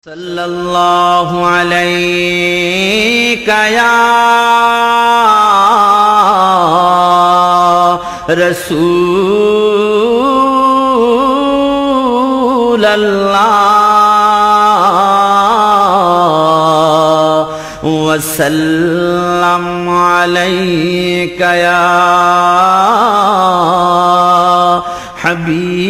सल्लल्लाहु अलैका या रसूल अल्लाह वसल्लम अलैका या हबीब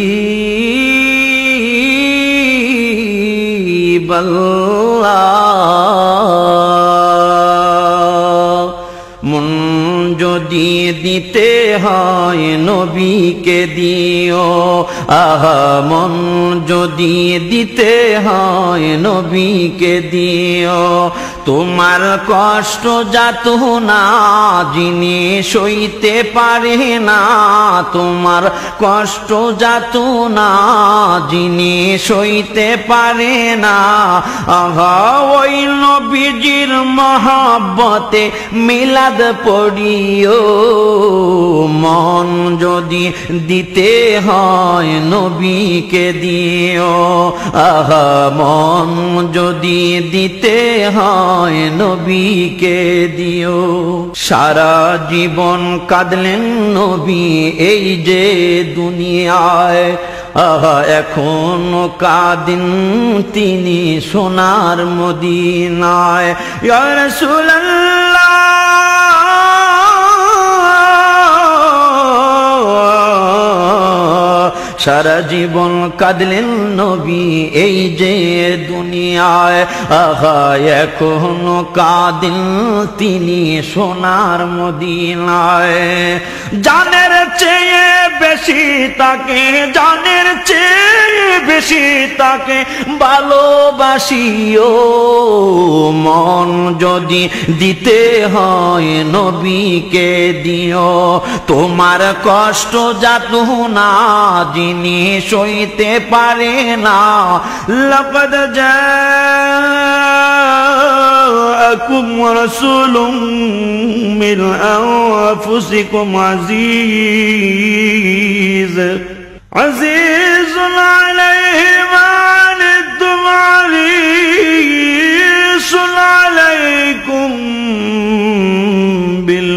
মন যদি দিতে হয় নবীকে দিও, আহা মন যদি দিতে হয় নবীকে দিও। তোমার কষ্ট যাতনা যিনি সইতে পারে না, তোমার কষ্ট যাতনা যিনি সইতে পারে না, আহা ওই নবীজির মহব্বতে মিলাদ পড়িও। মন যদি দিতে হয় নবীকে দিও, আহা মন যদি দিতে হয় নবীকে দিও। সারা জীবন কাঁদলেন নবী এই যে দুনিয়ায়, আহা এখনো কাঁদেন তিনি সোনার মদিনায়। ইয়া রাসূলুল্লাহ সারা জীবন কাঁদলেন নবী এই যে দুনিয়ায়, আহা এখনো কাঁদেন তিনি সোনার মদিনায়। জানের চেয়ে বেশি তাকে, জানের চেয়ে বেশি তাকে ভালোবাসিও। মন যদি দিতে হয় নবীকে দিও, তোমার কষ্ট যাতনা যিনি সইতে পারে না। লাকাদ জাআকুম রাসূলুম মিন আনফুসিকুম আজিজুন আলাইহি মা আনিতুম হারিসুন আলাইকুম বিল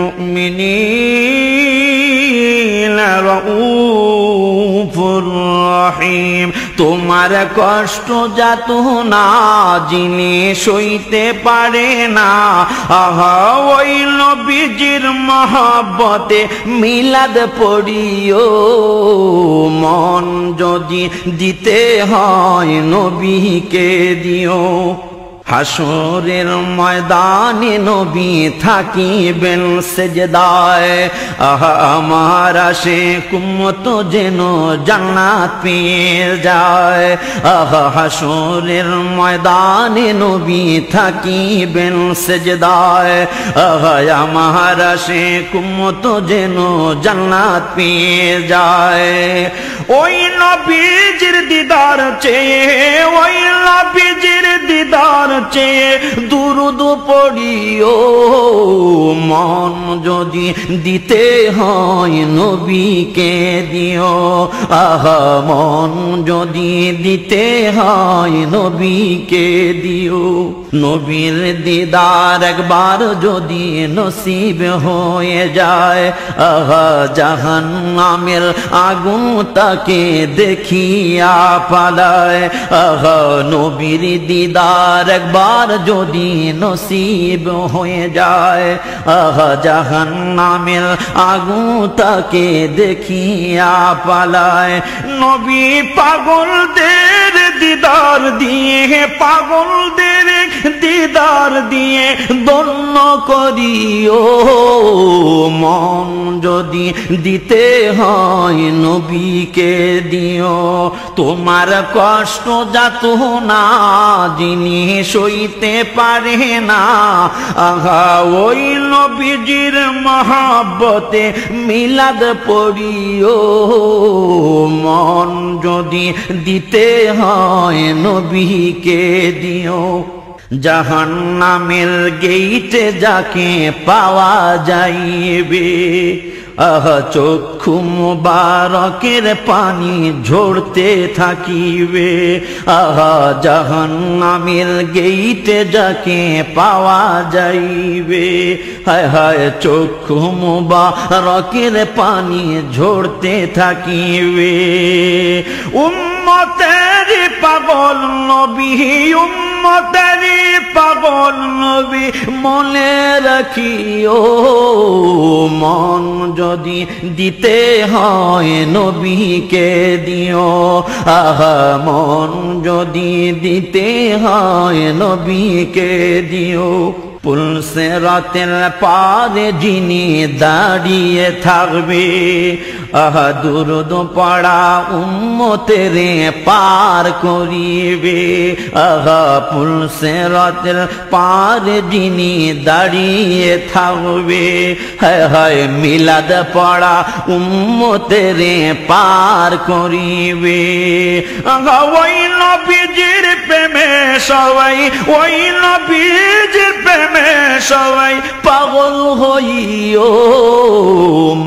মুমিনিনা রাউফুর রহিম। তোমার কষ্ট যাতনা যিনি সইতে পারে না, আহা ওই নবীজির মহব্বতে মিলাদ পড়িও। মন যদি দিতে হয় নবীকে দিও। হাসরের ময়দানে নবী থাকিবেন সেজদায়, আহা আমার আশিক উম্মত যেন জান্নাত পেয়ে যায়। আহা হাসরের ময়দানে নবী থাকিবেন সেজদায়, আহা আমার আশিক উম্মত যেন জান্নাত পেয়ে যায়। ওই নবীজির দিদার চেয়ে, ওই নবীজির দিদার চেয়ে দুরুদ পড়িও। মন যদি দিতে হয় নবীকে দিও, আহা মন যদি দিতে হয় নবীকে দিও। নবীর দিদার একবার যদি নসিব হয়ে যায়, আহা জাহান্নামের আগুন তাকে দেখিয়া পালায়। আহা নবীর দিদার একবার যদি নসিব হয়ে যায়, আহা জাহান্নামের আগুন তাকে দেখিয়া পালায়। নবী পাগলদের দিদার দিয়ে, পাগলদের দিদার দিয়ে ধন্য করিও। মন যদি দিতে হয় নবীকে দিও, তোমার কষ্ট যাতনা যিনি সইতে পারে না, আহা ওই নবীজির মহব্বতে মিলাদ পড়িও। মন যদি দিতে হয় নবীকে দিও। জাহান্নামের গেইটে যাকে পাওয়া যাইবে, আহা চক্ষু মুবারকের পানি ঝরতে থাকিবে। আহা জাহান্নামের গেইটে যাকে পাওয়া যাইবে। হায় হায় চক্ষু মুবারকের পানি ঝরতে থাকিবে। উম্মতের পাগল নবী, উম্মতের পাগল নবী মনে রাখিও, মন যদি দিতে হয় নবীকে দিও। আহা মন যদি দিতে হয় নবীকে দিও। পুলসিরাতের পারে যিনি দাঁড়িয়ে থাকবে, আহা দুরুদ পড়া উম্মতেরে পার করিবে। আহা পুলসিরাতের পারে যিনি দাঁড়িয়ে থাকবে, হায় হায় মিলাদ পড়া উম্মতেরে পার করিবে। আহা ওই নবীজির প্রেমে সবাই, ওই নবীজির প্রেমে সবাই পাগল হইও,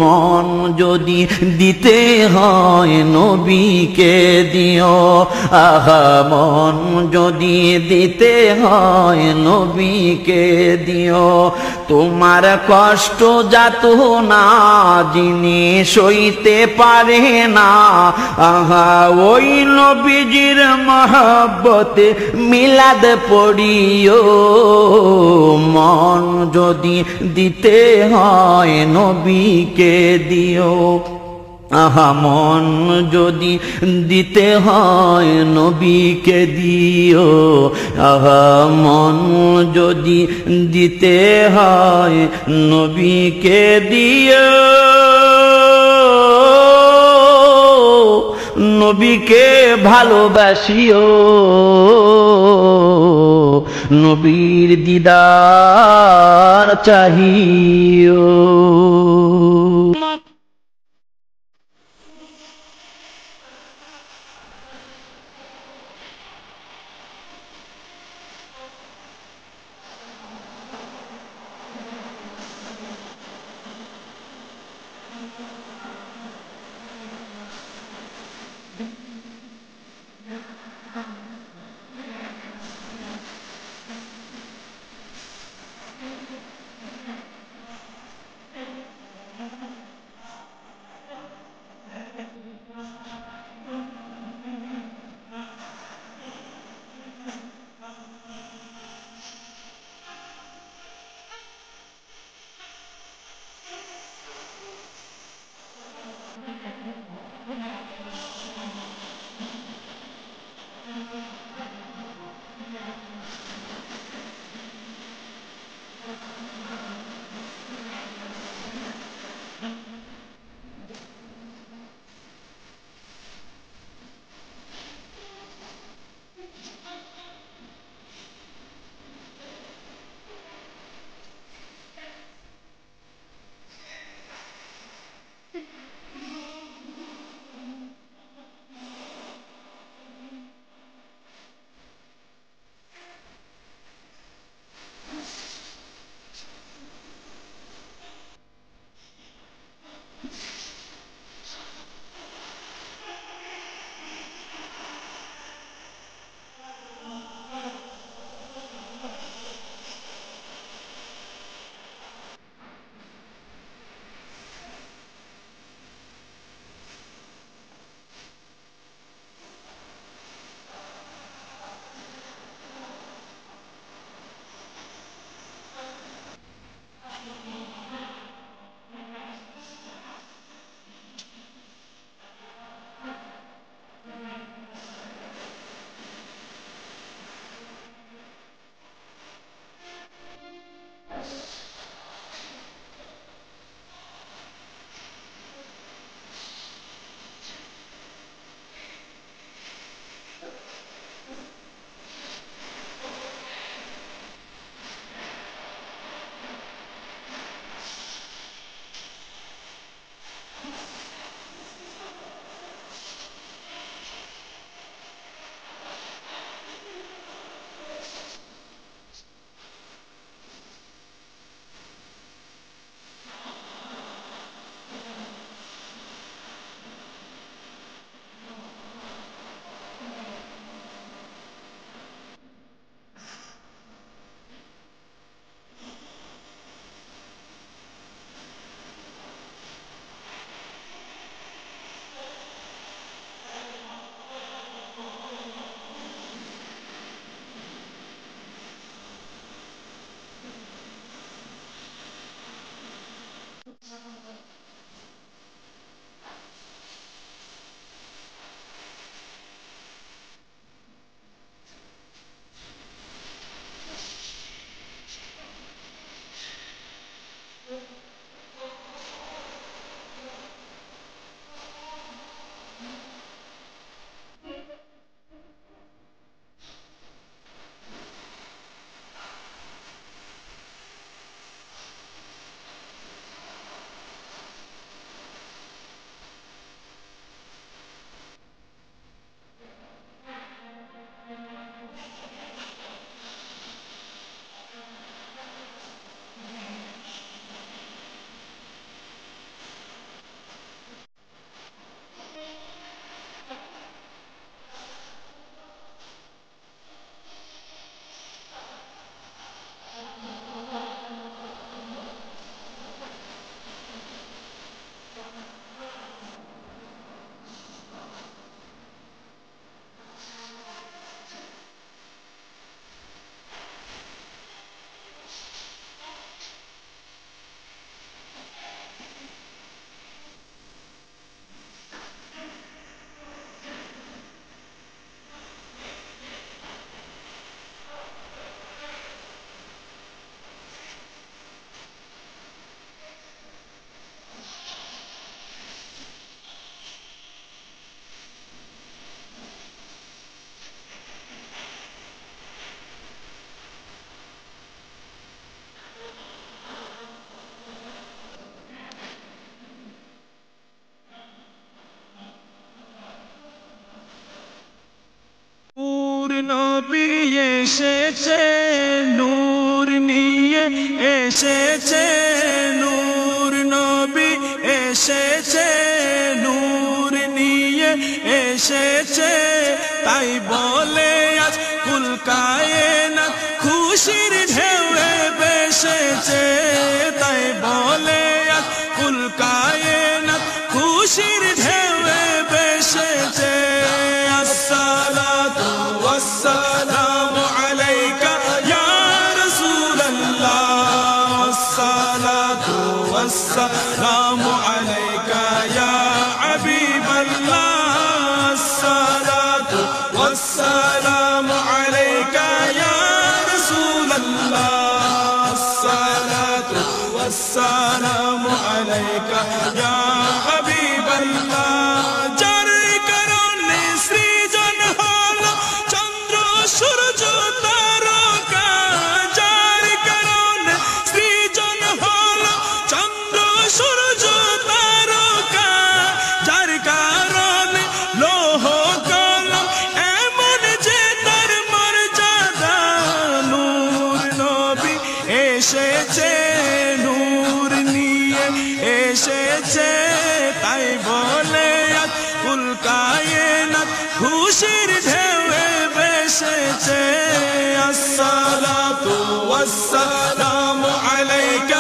মন যদি দিতে হয় নবীকে দিও। আহা মন যদি দিতে হয় নবীকে দিও। তোমার কষ্ট যাত না যিনি সইতে পারে না, আহা ওই নবীজির মহব্বতে মিলাদ পড়িও, মন যদি দিতে হয় নবীকে দিও। আহা মন যদি দিতে হয় নবীকে দিও। আহা মন যদি দিতে হয় নবীকে দিও। নবীকে ভালোবাসিও, নবীর দিদার চাহিও। নবী এসেছে নূর নিয়ে এসেছে নূর নবী এসেছে নূর নিয়ে এসেছে তাই বলে আজ কুল কায়নাত খুশির ঢেউয়ে ভেসেছে তাই বলে আজ কুল কায়নাত খুশির ঢেউয়ে ভেসেছে আসসালাতু ওয়াসসালামু আলাইকা ইয়া রাসূলুল্লাহ আসসালাতু ওয়াসসালামু আলাইকা ইয়া হাবিবাল্লাহ আসসালাতু ওয়াসসালামু আলাইকা ইয়া রাসূলুল্লাহ আসসালাতু ওয়াসসালামু আলাইকা ইয়া হাবিবাল্লাহ যার কারণে সৃজন হলো চন্দ্র সূর্য তারকা যার কারণে সৃজন হলো চন্দ্র সূর্য তারকা যার কারণে লৌহ কলম এমন যে তার মর্যাদা নূর নবী এসেছে নূর নিয়ে এসেছে তাই বলে আজ কুল কায়নাত খুশির ঢেউয়ে ভেসেছে আসসালাতু ওয়াসসালামু আলাইকা